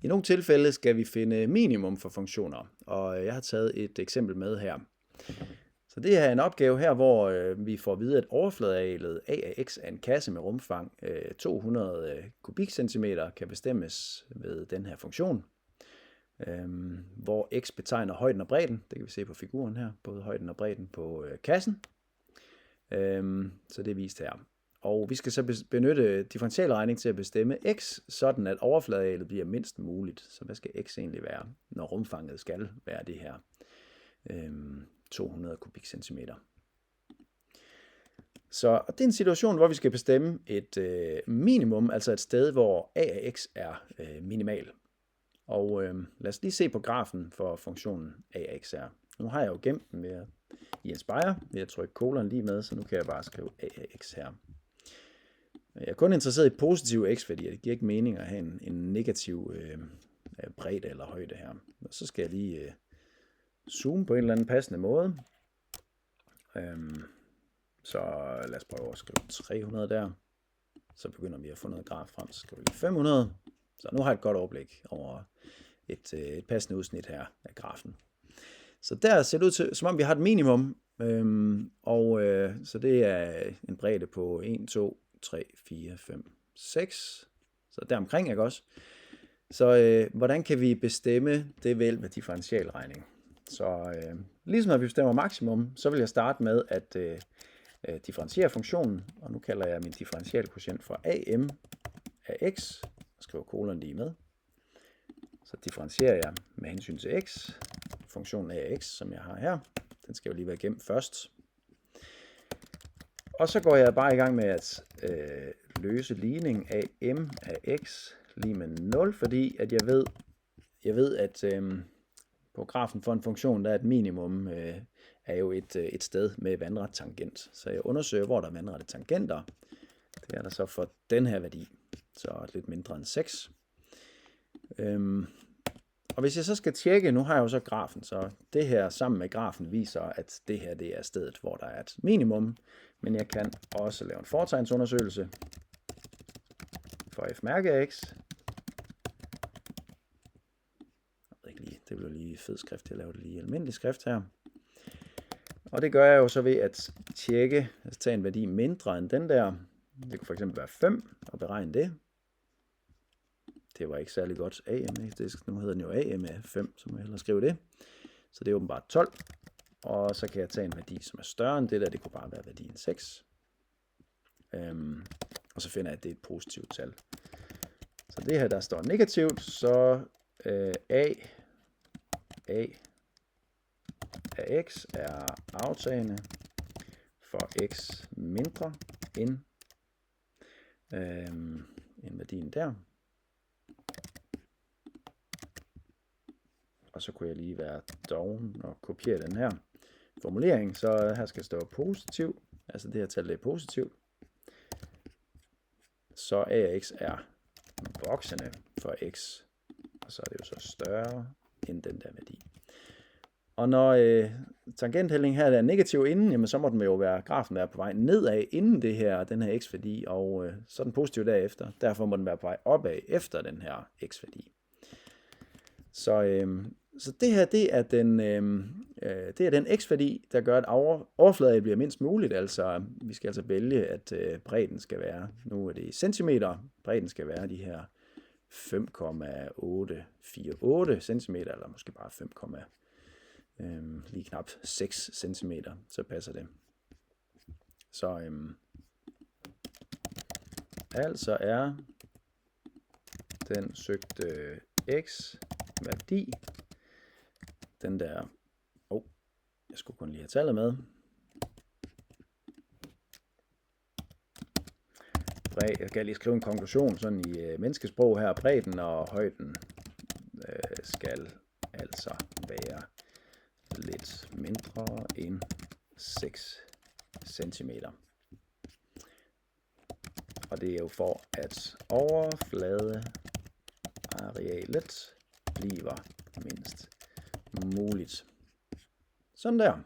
I nogle tilfælde skal vi finde minimum for funktioner, og jeg har taget et eksempel med her. Så det her er en opgave her, hvor vi får at vide, at overfladearealet a af x af en kasse med rumfang 200 kubikcentimeter kan bestemmes ved den her funktion, hvor x betegner højden og bredden. Det kan vi se på figuren her, både højden og bredden på kassen. Så det er vist her. Og vi skal så benytte differentialregning til at bestemme x, sådan at overfladearealet bliver mindst muligt. Så hvad skal x egentlig være, når rumfanget skal være det her 200 kubikcentimeter? Så det er en situation, hvor vi skal bestemme et minimum, altså et sted, hvor a af x er minimal. Og lad os lige se på grafen for funktionen a af x er. Nu har jeg jo gemt den i Inspire ved at trykke kolon lige med, så nu kan jeg bare skrive a af x her. Jeg er kun interesseret i positive x-værdier. Det giver ikke mening at have en negativ bredde eller højde her. Og så skal jeg lige zoome på en eller anden passende måde. Så lad os prøve at skrive 300 der. Så begynder vi at få noget graf frem. Så skriver vi 500. Så nu har jeg et godt overblik over et passende udsnit her af grafen. Så der ser det ud til, som om vi har et minimum. Så det er en bredde på 1, 2, 3, 4, 5, 6. Så deromkring, ikke også? Så hvordan kan vi bestemme det ved med differentialregning? Så ligesom når vi bestemmer maksimum, så vil jeg starte med at differentiere funktionen. Og nu kalder jeg min differentialquotient for am af x. Og skriver kolon lige med. Så differentierer jeg med hensyn til x. Funktionen af x, som jeg har her. Den skal jo lige være gemt først. Og så går jeg bare i gang med at løse ligning af m af x lige med 0, fordi at jeg ved at på grafen for en funktion, der er et minimum, er jo et sted med vandret tangent. Så jeg undersøger, hvor der er vandrette tangenter. Det er der så for den her værdi, så lidt mindre end 6. Og hvis jeg så skal tjekke, nu har jeg jo så grafen, så det her sammen med grafen viser, at det her det er stedet, hvor der er et minimum. Men jeg kan også lave en fortegnsundersøgelse for f mærke af x. Det bliver lige fed skrift, jeg laver det lige i almindelig skrift her. Og det gør jeg jo så ved at tjekke, altså tage en værdi mindre end den der. Det kunne fx være 5 og beregne det. Det var ikke særlig godt AM. Nu hedder den jo AM af 5, så må jeg hellere skrive det. Så det er åbenbart 12. Og så kan jeg tage en værdi, som er større end det der. Det kunne bare være værdien 6. Og så finder jeg, at det er et positivt tal. Så det her, der står negativt, så A af x er aftagende for x mindre end værdien der. Og så kunne jeg lige være doven og kopiere den her formulering. Så her skal stå positiv. Altså det her tal er positivt. Så a af x er voksende for x. Og så er det jo så større end den der værdi. Og når tangenthældningen her er negativ inden, jamen så må den jo grafen være på vej nedad inden den her x-værdi, og så er den positiv derefter. Derfor må den være på vej opad efter den her x-værdi. Så det her, det er den x-værdi, der gør, at overfladen bliver mindst muligt. Altså, vi skal altså vælge, at bredden skal være, nu er det i centimeter, bredden skal være de her 5,848 cm, eller måske bare 5, lige knap 6 cm, så passer det. Så altså er den søgte x-værdi, den der, jeg skulle kun lige have tallet med, jeg skal lige skrive en konklusion sådan i menneskesprog her. Bredden og højden skal altså være lidt mindre end 6 cm. Og det er jo for, at overfladearealet bliver mindst muligt. Sådan der.